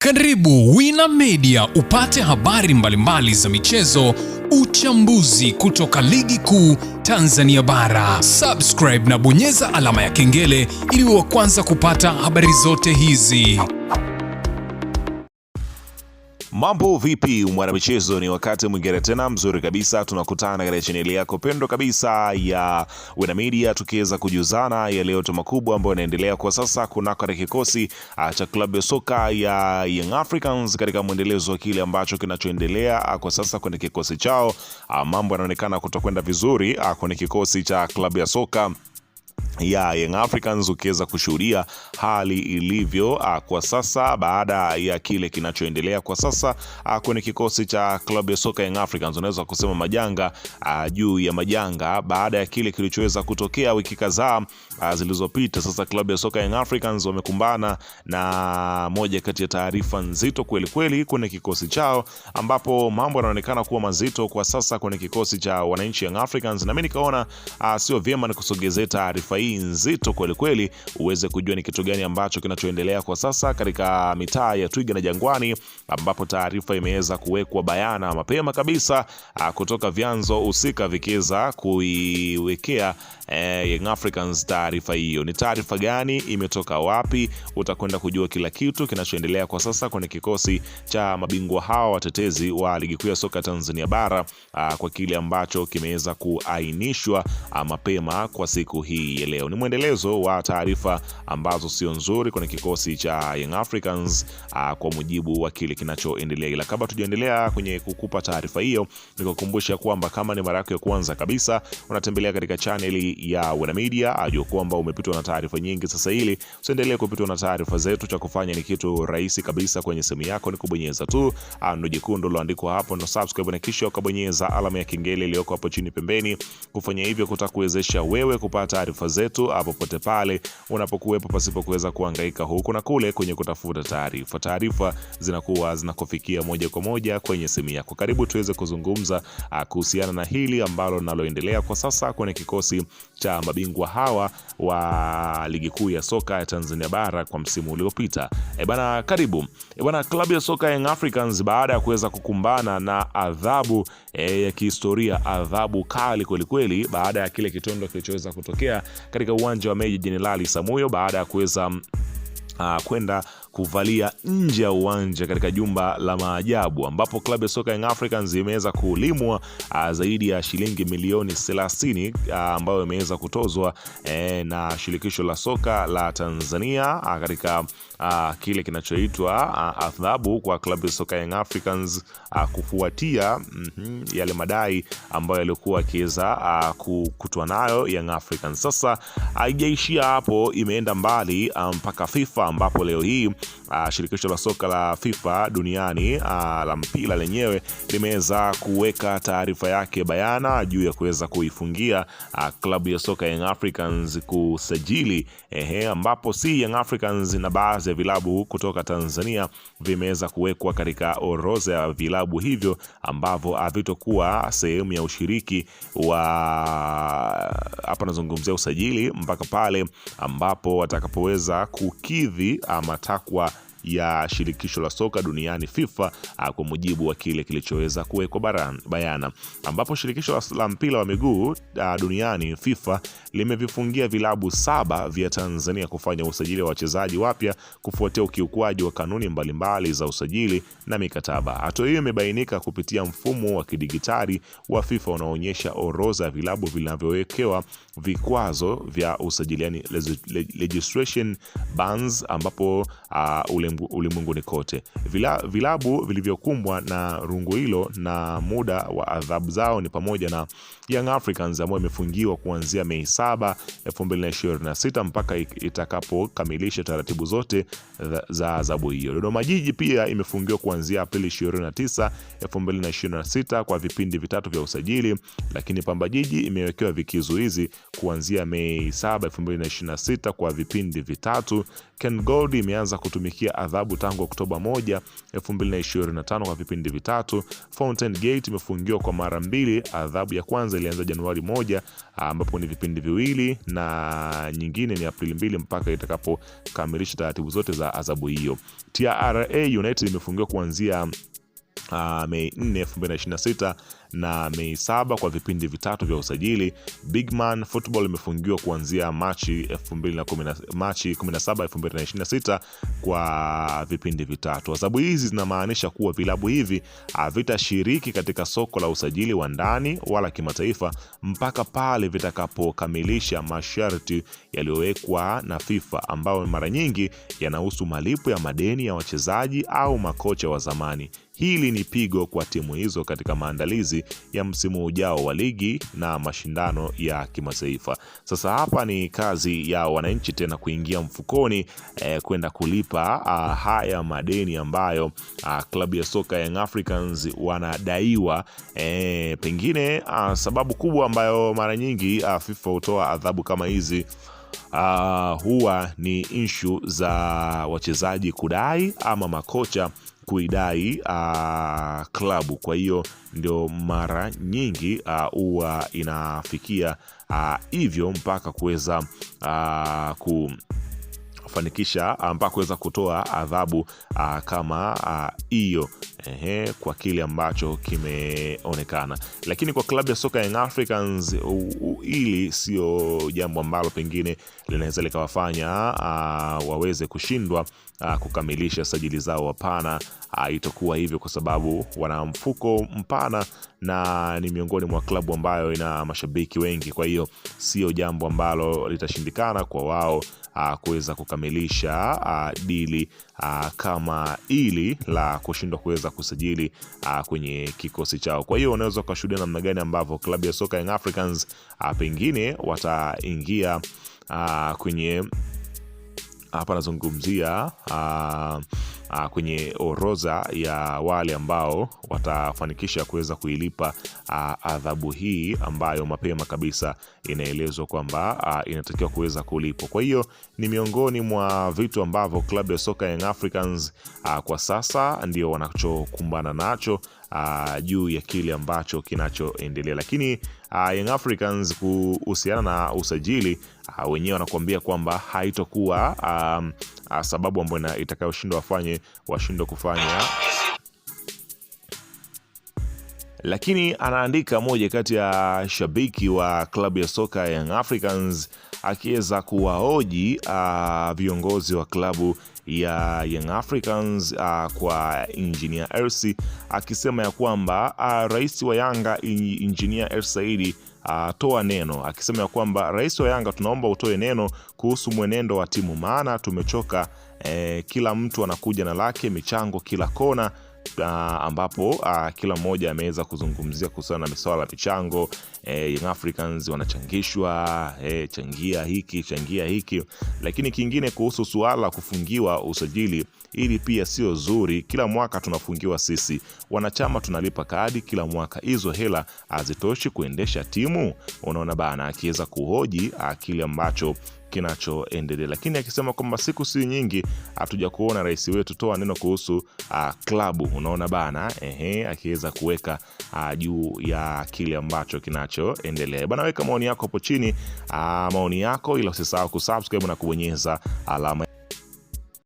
Karibu Wina Media upate habari mbalimbali za michezo, uchambuzi kutoka ligi kuu Tanzania bara. Subscribe na bonyeza alama ya kengele ili uwe wa kwanza kupata habari zote hizi. Mambo vipi mwana michezo, ni wakati mwingine tena mzuri kabisa tunakutana katika chaneli yako pendwa kabisa ya Wina Media, tukiweza kujuzana yale yote makubwa ambayo yanaendelea kwa sasa kunako katika kikosi cha klabu ya soka ya Young Africans katika mwendelezo wa kile ambacho kinachoendelea kwa sasa kwenye kikosi chao. Mambo yanaonekana kutokwenda vizuri kwenye kikosi cha klabu ya soka ya Young Africans, ukiweza kushuhudia hali ilivyo kwa sasa baada ya kile kinachoendelea kwa sasa kwenye kikosi cha klabu ya soka Young Africans. Unaweza kusema majanga juu ya majanga baada ya kile kilichoweza kutokea wiki kadhaa zilizopita. Sasa klabu ya soka Young Africans wamekumbana na moja kati ya taarifa nzito kweli kweli kwenye kikosi chao, ambapo mambo yanaonekana kuwa mazito kwa sasa kwenye kikosi cha wananchi Young Africans, na mimi nikaona sio vyema nikusogezee taarifa hii nzito kweli kweli uweze kujua ni kitu gani ambacho kinachoendelea kwa sasa katika mitaa ya Twiga na Jangwani, ambapo taarifa imeweza kuwekwa bayana mapema kabisa kutoka vyanzo husika vikiweza kuiwekea Young Africans taarifa hiyo. Ni taarifa gani, imetoka wapi? Utakwenda kujua kila kitu kinachoendelea kwa sasa kwenye kikosi cha mabingwa hawa watetezi wa ligi kuu ya soka Tanzania bara kwa kile ambacho kimeweza kuainishwa mapema kwa siku hii ya leo. Ni mwendelezo wa taarifa ambazo sio nzuri kwenye kikosi cha Young Africans kwa mujibu wa kile kinachoendelea. Ila kabla tujaendelea kwenye kukupa taarifa hiyo, nikukumbusha kwamba kama ni mara yako ya kwanza kabisa unatembelea katika channel ya Wina Media, ajua kwamba umepitwa na taarifa nyingi. Sasa ili usiendelee kupitwa na taarifa zetu, cha kufanya ni kitu rahisi kabisa. Kwenye simu yako ni kubonyeza tu neno jekundu lililoandikwa hapo no subscribe, na kisha ukabonyeza alama ya kengele iliyoko hapo chini pembeni. Kufanya hivyo kutakuwezesha wewe kupata taarifa zetu hapo pote pale unapokuwepo, pasipo kuweza kuhangaika huku na kule kwenye kutafuta taarifa. Taarifa zinakuwa zinakufikia moja kwa moja kwenye simu yako. Karibu tuweze kuzungumza kuhusiana na hili ambalo linaloendelea kwa sasa kwenye kikosi cha mabingwa hawa wa ligi kuu ya soka ya Tanzania bara kwa msimu uliopita. Karibu. Klabu ya soka Young Africans baada ya kuweza kukumbana na adhabu ya kihistoria, adhabu kali kweli kweli, baada ya kile kitendo kilichoweza kutokea katika uwanja wa Meja Jenerali Samuyo, baada ya kuweza kwenda kuvalia nje ya uwanja katika jumba la maajabu, ambapo klabu ya soka Young Africans imeweza kulimwa zaidi ya shilingi milioni 30 ambayo imeweza kutozwa na shirikisho la soka la Tanzania katika kile kinachoitwa adhabu kwa klabu ya soka Young Africans kufuatia yale madai ambayo yalikuwa akiweza kukutwa nayo Young Africans. Sasa haijaishia hapo, imeenda mbali mpaka FIFA, ambapo leo hii shirikisho la soka la FIFA duniani la mpira lenyewe limeweza kuweka taarifa yake bayana juu ya kuweza kuifungia klabu ya soka Young Africans kusajili ambapo si Young Africans na baadhi ya vilabu kutoka Tanzania vimeweza kuwekwa katika orodha ya vilabu hivyo ambavyo havitokuwa sehemu ya ushiriki wa, hapa nazungumzia usajili, mpaka pale ambapo watakapoweza kukidhi matakwa ya shirikisho la soka duniani FIFA kwa mujibu wa kile kilichoweza kuwekwa bayana, ambapo shirikisho la mpira wa miguu duniani FIFA limevifungia vilabu 7 vya Tanzania kufanya usajili wa wachezaji wapya kufuatia ukiukwaji wa kanuni mbalimbali za usajili na mikataba. Hatua hiyo imebainika kupitia mfumo wa kidigitali wa FIFA unaoonyesha orodha ya vilabu vinavyowekewa vikwazo vya usajili, yani registration bans, ambapo ulimwenguni kote vilabu vilivyokumbwa na rungu hilo na muda wa adhabu zao ni pamoja na Young Africans ambayo imefungiwa kuanzia Mei 7, 2026 mpaka itakapokamilisha taratibu zote za adhabu hiyo. Dodoma Jiji pia imefungiwa kuanzia Aprili 29, 2026 kwa vipindi vitatu vya usajili, lakini Pamba Jiji imewekewa vikizuizi kuanzia Mei 7, 2026 kwa vipindi vitatu. Ken Gold imeanza kutumikia adhabu tangu Oktoba 1, 2025 kwa vipindi vitatu. Fountain Gate imefungiwa kwa mara 2. Adhabu ya kwanza ilianza Januari 1 ambapo ni vipindi viwili, na nyingine ni Aprili 2 mpaka itakapokamilisha taratibu zote za adhabu hiyo. TRA United imefungiwa kuanzia Mei 4, 2026 na Mei 7 kwa vipindi vitatu vya usajili. Bigman Football imefungiwa kuanzia Machi 17, 2026 kwa vipindi vitatu. Adhabu hizi zinamaanisha kuwa vilabu hivi havitashiriki katika soko la usajili wa ndani wala kimataifa mpaka pale vitakapokamilisha masharti yaliyowekwa na FIFA, ambayo mara nyingi yanahusu malipo ya madeni ya wachezaji au makocha wa zamani. Hili ni pigo kwa timu hizo katika maandalizi ya msimu ujao wa ligi na mashindano ya kimataifa. Sasa hapa ni kazi ya wananchi tena kuingia mfukoni kwenda kulipa haya madeni ambayo klabu ya soka Young Africans wanadaiwa. Pengine sababu kubwa ambayo mara nyingi FIFA hutoa adhabu kama hizi huwa ni issue za wachezaji kudai ama makocha kuidai klabu. Kwa hiyo ndio mara nyingi huwa inafikia hivyo mpaka kuweza kufanikisha mpaka kuweza kutoa adhabu kama hiyo kwa kile ambacho kimeonekana. Lakini kwa klabu ya soka Young Africans hili sio jambo ambalo pengine linaweza likawafanya waweze kushindwa kukamilisha sajili zao. Hapana, itakuwa hivyo kwa sababu wana mfuko mpana na ni miongoni mwa klabu ambayo ina mashabiki wengi. Kwa hiyo sio jambo ambalo litashindikana kwa wao kuweza kukamilisha dili kama ili la kushindwa kuweza kusajili kwenye kikosi chao. Kwa hiyo unaweza kushuhudia namna gani ambavyo klabu ya soka Young Africans pengine wataingia kwenye hapa nazungumzia kwenye orodha ya wale ambao watafanikisha kuweza kuilipa adhabu hii ambayo mapema kabisa inaelezwa kwamba inatakiwa kuweza kulipwa. Kwa hiyo ni miongoni mwa vitu ambavyo klabu ya soka Young Africans kwa sasa ndio wanachokumbana nacho juu ya kile ambacho kinachoendelea. Lakini Young Africans kuhusiana na usajili wenyewe wanakuambia kwamba haitokuwa sababu ambayo itakayoshindwa washindwe kufanya. Lakini anaandika moja kati ya shabiki wa klabu ya soka Young Africans akiweza kuwahoji viongozi wa klabu ya Young Africans kwa Engineer Hersi, akisema ya kwamba rais wa Yanga Engineer Hersi Said toa neno, akisema ya kwamba rais wa Yanga, tunaomba utoe neno kuhusu mwenendo wa timu, maana tumechoka. Kila mtu anakuja na lake, michango kila kona, ambapo kila mmoja ameweza kuzungumzia kuhusiana na masuala ya michango. Young Africans wanachangishwa, changia hiki changia hiki. Lakini kingine kuhusu suala la kufungiwa usajili, ili pia sio zuri. Kila mwaka tunafungiwa sisi wanachama, tunalipa kadi kila mwaka, hizo hela hazitoshi kuendesha timu. Unaona bana, akiweza kuhoji kile ambacho kinachoendelea. Lakini akisema kwamba siku si nyingi hatuja kuona rais wetu toa neno kuhusu klabu. Unaona bana, akiweza kuweka juu ya kile ambacho kinachoendelea. Bana, weka maoni yako hapo chini, maoni yako, ila usisahau kusubscribe na kubonyeza alama